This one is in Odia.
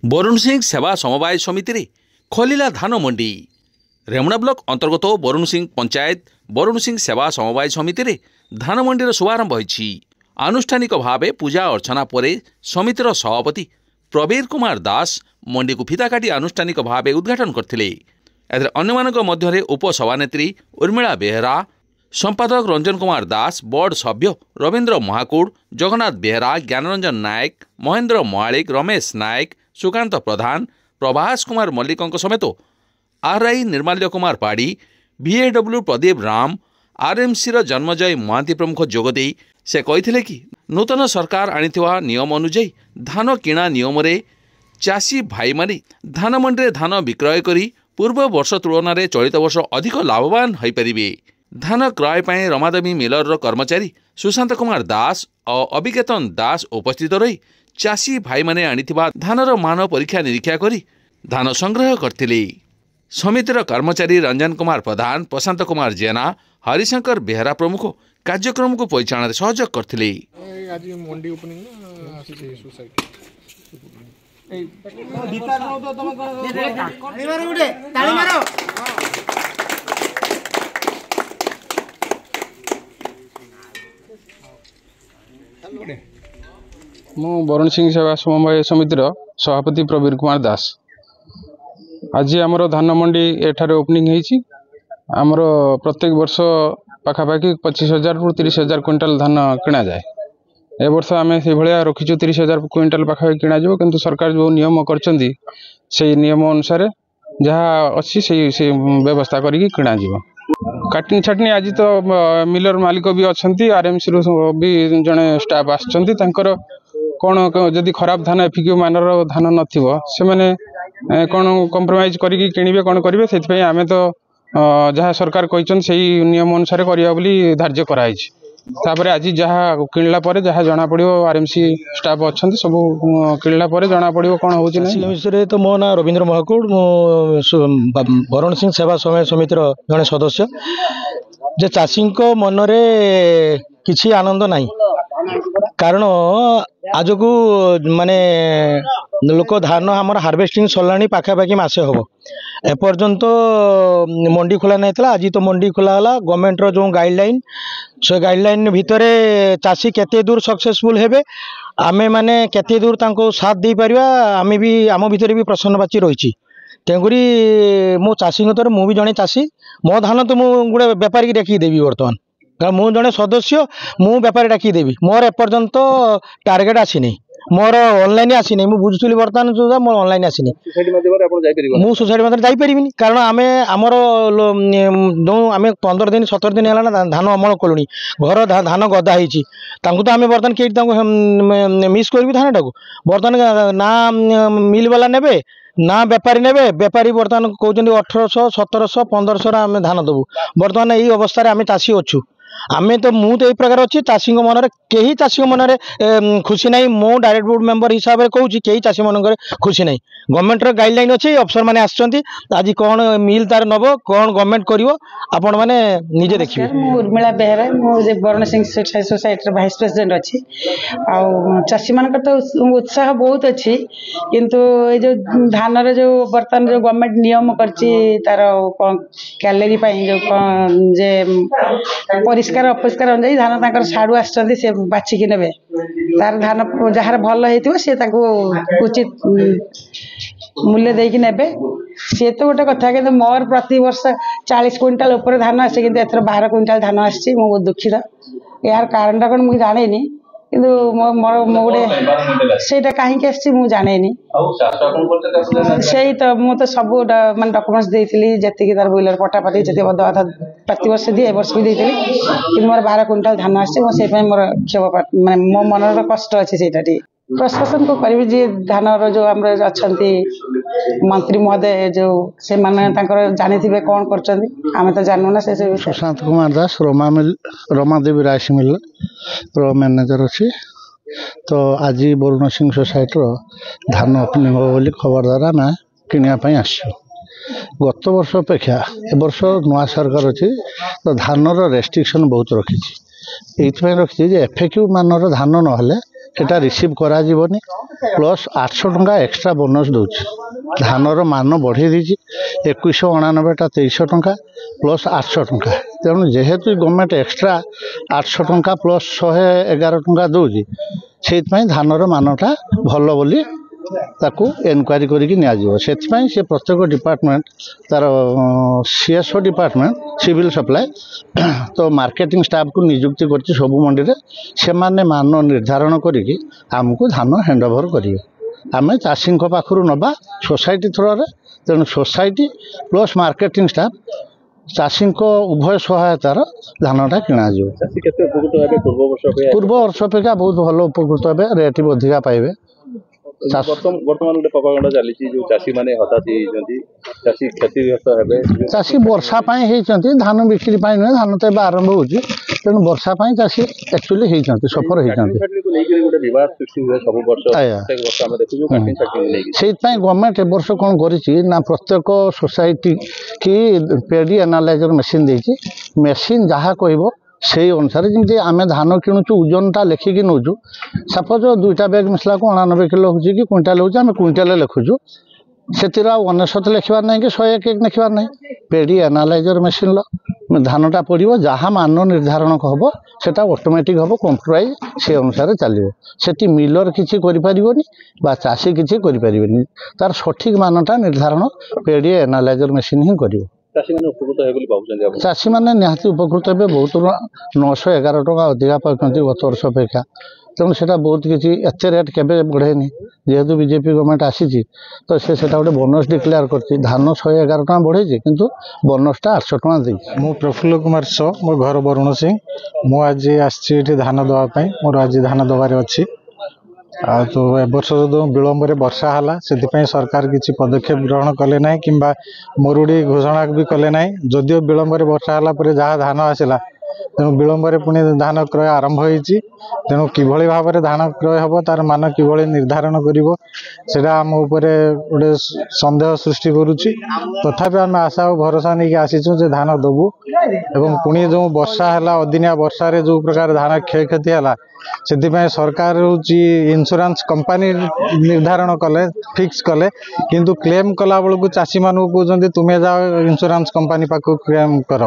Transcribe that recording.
ବରୁଣ ସିଂ ସେବା ସମବାୟ ସମିତିରେ ଖୋଲିଲା ଧାନ ମଣ୍ଡି। ରେମୁଣା ବ୍ଲକ ଅନ୍ତର୍ଗତ ବରୁଣ ସିଂ ପଞ୍ଚାୟତ ବରୁଣ ସିଂ ସେବା ସମବାୟ ସମିତିରେ ଧାନ ମଣ୍ଡିର ଶୁଭାରମ୍ଭ ହୋଇଛି। ଆନୁଷ୍ଠାନିକ ଭାବେ ପୂଜା ଅର୍ଚ୍ଚନା ପରେ ସମିତିର ସଭାପତି ପ୍ରବୀର କୁମାର ଦାସ ମଣ୍ଡିକୁ ଫିତା କାଟି ଆନୁଷ୍ଠାନିକ ଭାବେ ଉଦ୍ଘାଟନ କରିଥିଲେ। ଏଥିରେ ଅନ୍ୟମାନଙ୍କ ମଧ୍ୟରେ ଉପସଭାନେତ୍ରୀ ଉର୍ମିଳା ବେହେରା, ସମ୍ପାଦକ ରଞ୍ଜନ କୁମାର ଦାସ, ବୋର୍ଡ ସଭ୍ୟ ରବୀନ୍ଦ୍ର ମହାକୁଡ଼, ଜଗନ୍ନାଥ ବେହେରା, ଜ୍ଞାନରଞ୍ଜନ ନାୟକ, ମହେନ୍ଦ୍ର ମହାଳିକ, ରମେଶ ନାୟକ, ସୁକାନ୍ତ ପ୍ରଧାନ, ପ୍ରଭାସ କୁମାର ମଲ୍ଲିକଙ୍କ ସମେତ ଆର୍ଆଇ ନିର୍ମାଲ୍ୟ କୁମାର ପାଢ଼ୀ, ଭିଏଡବ୍ଲ୍ୟୁ ପ୍ରଦୀପ ରାମ, ଆର୍ଏମ୍ସିର ଜନ୍ମଜୟ ମହାନ୍ତି ପ୍ରମୁଖ ଯୋଗଦେଇ ସେ କହିଥିଲେ କି ନୂତନ ସରକାର ଆଣିଥିବା ନିୟମ ଅନୁଯାୟୀ ଧାନ କିଣା ନିୟମରେ ଚାଷୀ ଭାଇମାନେ ଧାନ ମଣ୍ଡିରେ ଧାନ ବିକ୍ରୟ କରି ପୂର୍ବ ବର୍ଷ ତୁଳନାରେ ଚଳିତ ବର୍ଷ ଅଧିକ ଲାଭବାନ ହୋଇପାରିବେ। ଧାନ କ୍ରୟ ପାଇଁ ରମାଦେବୀ ମିଲରର କର୍ମଚାରୀ ସୁଶାନ୍ତ କୁମାର ଦାସ ଓ ଅବିକେତନ ଦାସ ଉପସ୍ଥିତ ରହି ଚାଷୀ ଭାଇମାନେ ଆଣିଥିବା ଧାନର ମାନ ପରୀକ୍ଷା ନିରୀକ୍ଷା କରି ଧାନ ସଂଗ୍ରହ କରିଥିଲେ। ସମିତିର କର୍ମଚାରୀ ରଞ୍ଜନ କୁମାର ପ୍ରଧାନ, ପ୍ରଶାନ୍ତ କୁମାର ଜେନା, ହରିଶଙ୍କର ବେହେରା ପ୍ରମୁଖ କାର୍ଯ୍ୟକ୍ରମକୁ ପରିଚାଳନାରେ ସହଯୋଗ କରିଥିଲେ। ମୁଁ ବରୁଣ ସିଂ ସେବା ସମବାୟ ସମିତିର ସଭାପତି ପ୍ରବୀର କୁମାର ଦାସ। ଆଜି ଆମର ଧାନ ମଣ୍ଡି ଏଠାରେ ଓପନିଂ ହେଇଛି। ଆମର ପ୍ରତ୍ୟେକ ବର୍ଷ ପାଖାପାଖି 25,000 ରୁ 30,000 କୁଇଣ୍ଟାଲ ଧାନ କିଣାଯାଏ। ଏ ବର୍ଷ ଆମେ ସେଇଭଳିଆ ରଖିଛୁ 30,000 କୁଇଣ୍ଟାଲ ପାଖାପାଖି କିଣାଯିବ, କିନ୍ତୁ ସରକାର ଯେଉଁ ନିୟମ କରିଛନ୍ତି ସେଇ ନିୟମ ଅନୁସାରେ ଯାହା ଅଛି ସେଇ ବ୍ୟବସ୍ଥା କରିକି କିଣାଯିବ। କାଟନି ଛାଟନି ଆଜି ତ ମିଲର ମାଲିକ ବି ଅଛନ୍ତି, ଆର୍ଏମ୍ସିରୁ ବି ଜଣେ ଷ୍ଟାଫ୍ ଆସିଛନ୍ତି। ତାଙ୍କର କ'ଣ ଯଦି ଖରାପ ଧାନ ଏଫିକ୍ୟୁ ମାନର ଧାନ ନଥିବ ସେମାନେ କ'ଣ କମ୍ପ୍ରମାଇଜ୍ କରିକି କିଣିବେ, କ'ଣ କରିବେ। ସେଥିପାଇଁ ଆମେ ତ ଯାହା ସରକାର କହିଛନ୍ତି ସେଇ ନିୟମ ଅନୁସାରେ କରିବା ବୋଲି ଧାର୍ଯ୍ୟ କରାଯାଇଛି। ତାପରେ ଆଜି ଯାହା କିଣିଲା ପରେ ଯାହା ଜଣାପଡ଼ିବ, ଆର୍ଏମ୍ସି ଷ୍ଟାଫ୍ ଅଛନ୍ତି, ସବୁ କିଣିଲା ପରେ ଜଣାପଡ଼ିବ କ'ଣ ହେଉଛି। ଚାଷୀ ବିଷୟରେ ତ ମୋ ନାଁ ରବୀନ୍ଦ୍ର ମହାକୁଡ଼, ମୁଁ ବରୁଣ ସିଂ ସେବା ସମବାୟ ସମିତିର ଜଣେ ସଦସ୍ୟ। ଯେ ଚାଷୀଙ୍କ ମନରେ କିଛି ଆନନ୍ଦ ନାହିଁ, କାରଣ ଆଜକୁ ମାନେ ଲୋକ ଧାନ ଆମର ହାର୍ଭେଷ୍ଟିଂ ସରିଲାଣି ପାଖାପାଖି ମାସେ ହେବ। ଏପର୍ଯ୍ୟନ୍ତ ମଣ୍ଡି ଖୋଲା ନାଇଥିଲା। ଆଜି ତ ମଣ୍ଡି ଖୋଲା ହେଲା। ଗଭର୍ଣ୍ଣମେଣ୍ଟର ଯେଉଁ ଗାଇଡ଼ଲାଇନ୍, ସେ ଗାଇଡ଼ଲାଇନ୍ ଭିତରେ ଚାଷୀ କେତେ ଦୂର ସକ୍ସେସଫୁଲ୍ ହେବେ, ଆମେ ମାନେ କେତେ ଦୂର ତାଙ୍କୁ ସାଥ ଦେଇପାରିବା, ଆମେ ବି ଆମ ଭିତରେ ବି ପ୍ରଶ୍ନବାଚୀ ରହିଛି। ତେଣୁକରି ମୁଁ ଚାଷୀଙ୍କ ତରଫରୁ, ମୁଁ ବି ଜଣେ ଚାଷୀ, ମୋ ଧାନ ତ ମୁଁ ଗୋଟେ ବେପାରୀକି ଡାକିକି ଦେବି ବର୍ତ୍ତମାନ, କାରଣ ମୁଁ ଜଣେ ସଦସ୍ୟ, ମୁଁ ବେପାରୀ ଡାକିକି ଦେବି। ମୋର ଏପର୍ଯ୍ୟନ୍ତ ଟାର୍ଗେଟ୍ ଆସିନି, ମୋର ଅନଲାଇନ୍ ଆସିନି। ମୁଁ ବୁଝୁଥିଲି ବର୍ତ୍ତମାନ ସୁଦ୍ଧା ମୋର ଅନଲାଇନ୍ ଆସିନି। ମୁଁ ସୋସାଇଟି ମାଧ୍ୟମରେ ଯାଇପାରିବିନି, କାରଣ ଆମର ଯେଉଁ ଆମେ 15 ଦିନ 17 ଦିନ ହେଲା ନା ଧାନ ଅମଳ କଲୁଣି, ଘର ଧାନ ଗଦା ହେଇଛି। ତାଙ୍କୁ ତ ଆମେ ବର୍ତ୍ତମାନ କେଇଠି ତାଙ୍କୁ ମିସ୍ କରିବୁ ଧାନଟାକୁ। ବର୍ତ୍ତମାନ ନା ମିଲ୍ ବାଲା ନେବେ ନା ବେପାରୀ ନେବେ। ବେପାରୀ ବର୍ତ୍ତମାନ କହୁଛନ୍ତି 1800, 1700, 1500 ଆମେ ଧାନ ଦେବୁ। ବର୍ତ୍ତମାନ ଏଇ ଅବସ୍ଥାରେ ଆମେ ଚାଷୀ ଅଛୁ। ମୁଁ ତ ଏଇ ପ୍ରକାର ଅଛି। ଚାଷୀଙ୍କ ମନରେ କେହି ଚାଷୀଙ୍କ ମନରେ ଖୁସି ନାହିଁ। ମୁଁ ଡାଇରେକ୍ଟ ବୋର୍ଡ ମେମ୍ବର ହିସାବରେ କହୁଛି, କେହି ଚାଷୀ ମାନଙ୍କର ଖୁସି ନାହିଁ। ଗଭର୍ଣ୍ଣମେଣ୍ଟର ଗାଇଡ଼ଲାଇନ୍ ଅଛି, ଅଫିସର ମାନେ ଆସିଛନ୍ତି। ଆଜି କ'ଣ ମିଲ୍ ତାର ନେବ, କ'ଣ ଗଭର୍ଣ୍ଣମେଣ୍ଟ କରିବ, ଆପଣମାନେ ନିଜେ ଦେଖିବେ। ମୁଁ ଉର୍ମିଳା ବେହେରା, ମୁଁ ବରୁଣ ସିଂ ସୋସାଇଟିର ଭାଇସ୍ ପ୍ରେସିଡେଣ୍ଟ ଅଛି। ଆଉ ଚାଷୀମାନଙ୍କର ତ ଉତ୍ସାହ ବହୁତ ଅଛି, କିନ୍ତୁ ଏଇ ଯେଉଁ ଧାନର ଯେଉଁ ବର୍ତ୍ତମାନ ଯେଉଁ ଗଭର୍ଣ୍ଣମେଣ୍ଟ ନିୟମ କରିଛି, ତାର କ'ଣ କ୍ୟାଲେରୀ ପାଇଁ ଯେଉଁ କ'ଣ ଯେ ପରିଷ୍କାର ଅପରିଷ୍କାର ଅନୁଯାୟୀ ଧାନ ତାଙ୍କର ସାଡ଼ୁ ଆସିଛନ୍ତି, ସେ ବାଛିକି ନେବେ। ତାର ଧାନ ଯାହାର ଭଲ ହେଇଥିବ ସେ ତାକୁ ଉଚିତ ମୂଲ୍ୟ ଦେଇକି ନେବେ। ସିଏ ତ ଗୋଟେ କଥା, କିନ୍ତୁ ମୋର ପ୍ରତିବର୍ଷ 40 କୁଇଣ୍ଟାଲ ଉପରେ ଧାନ ଆସେ, କିନ୍ତୁ ଏଥର 12 କୁଇଣ୍ଟାଲ ଧାନ ଆସିଛି। ମୁଁ ବହୁତ ଦୁଃଖିତ। ଏହାର କାରଣଟା କ'ଣ ମୁଁ ଜାଣିନି, କିନ୍ତୁ ମୋର ଗୋଟେ ସେଇଟା କାହିଁକି ଆସିଛି ମୁଁ ଜାଣିନି। ସେଇ ତ ମୁଁ ତ ସବୁ ମାନେ ଡକୁମେଣ୍ଟସ୍ ଦେଇଥିଲି, ଯେତିକି ତାର ବିଲର ପଟାପଟି ଯେତିକି କଥା ପ୍ରତିବର୍ଷ ଦିଏ, ଏ ବର୍ଷ ବି ଦେଇଥିଲି। କିନ୍ତୁ ମୋର 12 କୁଇଣ୍ଟାଲ ଧାନ ଆସିଛି। ମୁଁ ସେଇଥିପାଇଁ ମୋର ମାନେ ମୋ ମନର କଷ୍ଟ ଅଛି ସେଇଟା ଟିକେ। ପ୍ରଶାସନକୁ କରିବି, ଯିଏ ଧାନର ଯେଉଁ ଆମର ଅଛନ୍ତି ମନ୍ତ୍ରୀ ମହୋଦୟ, ଯେଉଁ ସେମାନେ ତାଙ୍କର ଜାଣିଥିବେ କ'ଣ କରୁଛନ୍ତି, ଆମେ ତ ଜାଣୁ ନା ସେ ସବୁ। ସୁଶାନ୍ତ କୁମାର ଦାସ, ରମାଦେବୀ ରାଇସ୍ ମିଲ୍ର ମ୍ୟାନେଜର ଅଛି। ତ ଆଜି ବରୁଣ ସିଂ ସୋସାଇଟିର ଧାନ ଓପନିଂ ହେବ ବୋଲି ଖବର ଦ୍ୱାରା ଆମେ କିଣିବା ପାଇଁ ଆସିଛୁ। ଗତ ବର୍ଷ ଅପେକ୍ଷା ଏ ବର୍ଷ ନୂଆ ସରକାର ଅଛି, ତ ଧାନର ରେଷ୍ଟ୍ରିକ୍ସନ୍ ବହୁତ ରଖିଛି। ଏଇଥିପାଇଁ ରଖିଛି ଯେ ଏଫେକ୍ଟିଭ୍ ମାନର ଧାନ ନହେଲେ এটা রিସିଭ କରାଯିବନି ପ୍ଲସ୍ 800 ଟଙ୍କା ଏକ୍ସଟ୍ରା ବୋନସ୍ ଦେଉଛି। ଧାନର ମାନ ବଢ଼େଇ ଦେଇଛି 2199ଟା 2300 ଟଙ୍କା ପ୍ଲସ୍ 800 ଟଙ୍କା। ତେଣୁ ଯେହେତୁ ଗଭର୍ଣ୍ଣମେଣ୍ଟ ଏକ୍ସଟ୍ରା 800 ଟଙ୍କା ପ୍ଲସ୍ 111 ଟଙ୍କା ଦେଉଛି ସେଇଥିପାଇଁ ଧାନର ମାନଟା ଭଲ ବୋଲି ତାକୁ ଏନକ୍ୱାରି କରିକି ନିଆଯିବ। ସେଥିପାଇଁ ସେ ପ୍ରତ୍ୟେକ ଡିପାର୍ଟମେଣ୍ଟ ତାର CSO ଡିପାର୍ଟମେଣ୍ଟ ସିଭିଲ ସପ୍ଲାଏ ତ ମାର୍କେଟିଂ ଷ୍ଟାଫକୁ ନିଯୁକ୍ତି କରିଛି ସବୁ ମଣ୍ଡିରେ। ସେମାନେ ମାନ ନିର୍ଦ୍ଧାରଣ କରିକି ଆମକୁ ଧାନ ହ୍ୟାଣ୍ଡ ଓଭର କରିବେ। ଆମେ ଚାଷୀଙ୍କ ପାଖରୁ ନେବା ସୋସାଇଟି ଥ୍ରୋରେ। ତେଣୁ ସୋସାଇଟି ପ୍ଲସ୍ ମାର୍କେଟିଂ ଷ୍ଟାଫ ଚାଷୀଙ୍କ ଉଭୟ ସହାୟତାର ଧାନଟା କିଣାଯିବ। ପୂର୍ବ ବର୍ଷ ଅପେକ୍ଷା ବହୁତ ଭଲ ଉପକୃତ ହେବେ, ରେଟ୍ ବି ଅଧିକା ପାଇବେ। ବର୍ତ୍ତମାନ ଗୋଟେ ପ୍ରପାଗାଣ୍ଡା ଚାଲିଛି ଯୋଉ ଚାଷୀ ମାନେ ହତାଶ ହେଇଛନ୍ତି, ଚାଷୀ କ୍ଷତିଗ୍ରସ୍ତ ହେବେ। ଚାଷୀ ବର୍ଷା ପାଇଁ ହେଇଛନ୍ତି, ଧାନ ବିକ୍ରି ପାଇଁ ନୁହେଁ। ଧାନ ତ ଏବେ ଆରମ୍ଭ ହେଉଛି, ତେଣୁ ବର୍ଷା ପାଇଁ ଚାଷୀ ଆକ୍ଚୁଆଲି ହେଇଛନ୍ତି, ସଫର ହେଇଛନ୍ତି। ଗୋଟେ ବିବାଦ ସୃଷ୍ଟି ହୁଏ ସବୁ ବର୍ଷ, ପ୍ରତ୍ୟେକ ବର୍ଷ ଆମେ ଦେଖୁଛୁ ନେଇକି। ସେଇଥିପାଇଁ ଗଭର୍ଣ୍ଣମେଣ୍ଟ ଏ ବର୍ଷ କ'ଣ କରିଛି ନା ପ୍ରତ୍ୟେକ ସୋସାଇଟି କି ପେଡି ଆନାଲାଇଜର ମେସିନ୍ ଦେଇଛି। ମେସିନ୍ ଯାହା କହିବ ସେଇ ଅନୁସାରେ, ଯେମିତି ଆମେ ଧାନ କିଣୁଛୁ ଓଜନଟା ଲେଖିକି ନେଉଛୁ। ସପୋଜ 2ଟା ବ୍ୟାଗ୍ ମିଶିଲାକୁ 89 କିଲୋ ହେଉଛି କି କୁଇଣ୍ଟାଲ ହେଉଛି, ଆମେ କୁଇଣ୍ଟାଲ ଲେଖୁଛୁ। ସେଥିରେ ଆଉ 99 ଲେଖିବାର ନାହିଁ କି 101 ଲେଖିବାର ନାହିଁ। ପେଡି ଆନାଲାଇଜର ମେସିନ୍ର ଧାନଟା ପଡ଼ିବ, ଯାହା ମାନ ନିର୍ଦ୍ଧାରଣ ହେବ ସେଟା ଅଟୋମେଟିକ୍ ହେବ, କମ୍ପ୍ୟୁଟରାଇଜ ସେ ଅନୁସାରେ ଚାଲିବ। ସେଠି ମିଲର କିଛି କରିପାରିବନି ବା ଚାଷୀ କିଛି କରିପାରିବେନି। ତାର ସଠିକ୍ ମାନଟା ନିର୍ଦ୍ଧାରଣ ପେଡି ଆନାଲାଇଜର ମେସିନ୍ ହିଁ କରିବ। ଚାଷୀମାନେ ଉପକୃତ ହେବେ ବୋଲି ଭାବୁଛନ୍ତି ଆପଣ? ଚାଷୀମାନେ ନିହାତି ଉପକୃତ ହେବେ। ବହୁତ 911 ଟଙ୍କା ଅଧିକା ପାଉଛନ୍ତି ଗତ ବର୍ଷ ଅପେକ୍ଷା। ତେଣୁ ସେଇଟା ବହୁତ କିଛି, ଏତେ ରେଟ୍ କେବେ ବଢ଼େନି। ଯେହେତୁ ବିଜେପି ଗଭର୍ଣ୍ଣମେଣ୍ଟ ଆସିଛି ତ ସେଟା ଗୋଟେ ବୋନସ୍ ଡିକ୍ଲେୟାର କରିଛି। ଧାନ 111 ଟଙ୍କା ବଢ଼େଇଛି କିନ୍ତୁ ବୋନସ୍ଟା 800 ଟଙ୍କା ଦେଇଛି। ମୁଁ ପ୍ରଫୁଲ୍ଲ କୁମାର ସ, ମୋ ଘର ବରୁଣ ସିଂ। ମୁଁ ଆଜି ଆସିଛି ଏଠି ଧାନ ଦେବା ପାଇଁ, ମୋର ଆଜି ଧାନ ଦେବାରେ ଅଛି। ଆଉ ତ ଏ ବର୍ଷ ଯେଉଁ ବିଳମ୍ବରେ ବର୍ଷା ହେଲା ସେଥିପାଇଁ ସରକାର କିଛି ପଦକ୍ଷେପ ଗ୍ରହଣ କଲେ ନାହିଁ କିମ୍ବା ମରୁଡ଼ି ଘୋଷଣା ବି କଲେ ନାହିଁ। ଯଦିଓ ବିଳମ୍ବରେ ବର୍ଷା ହେଲା ପରେ ଯାହା ଧାନ ଆସିଲା, ତେଣୁ ବିଳମ୍ବରେ ପୁଣି ଧାନ କ୍ରୟ ଆରମ୍ଭ ହୋଇଛି। ତେଣୁ କିଭଳି ଭାବରେ ଧାନ କ୍ରୟ ହେବ, ତାର ମାନ କିଭଳି ନିର୍ଦ୍ଧାରଣ କରିବ, ସେଇଟା ଆମ ଉପରେ ଗୋଟେ ସନ୍ଦେହ ସୃଷ୍ଟି କରୁଛି। ତଥାପି ଆମେ ଆଶା ଓ ଭରସା ନେଇକି ଆସିଛୁ ଯେ ଧାନ ଦେବୁ। ଏବଂ ପୁଣି ଯେଉଁ ବର୍ଷା ହେଲା, ଅଦିନିଆ ବର୍ଷାରେ ଯେଉଁ ପ୍ରକାର ଧାନ କ୍ଷୟକ୍ଷତି ହେଲା, ସେଥିପାଇଁ ସରକାର ହେଉଛି ଇନ୍ସୁରାନ୍ସ କମ୍ପାନୀ ନିର୍ଦ୍ଧାରଣ କଲେ, ଫିକ୍ସ କଲେ। କିନ୍ତୁ କ୍ଲେମ୍ କଲା ବେଳକୁ ଚାଷୀମାନଙ୍କୁ କହୁଛନ୍ତି ତୁମେ ଯାଅ ଇନ୍ସୁରାନ୍ସ କମ୍ପାନୀ ପାଖକୁ କ୍ଲେମ୍ କର।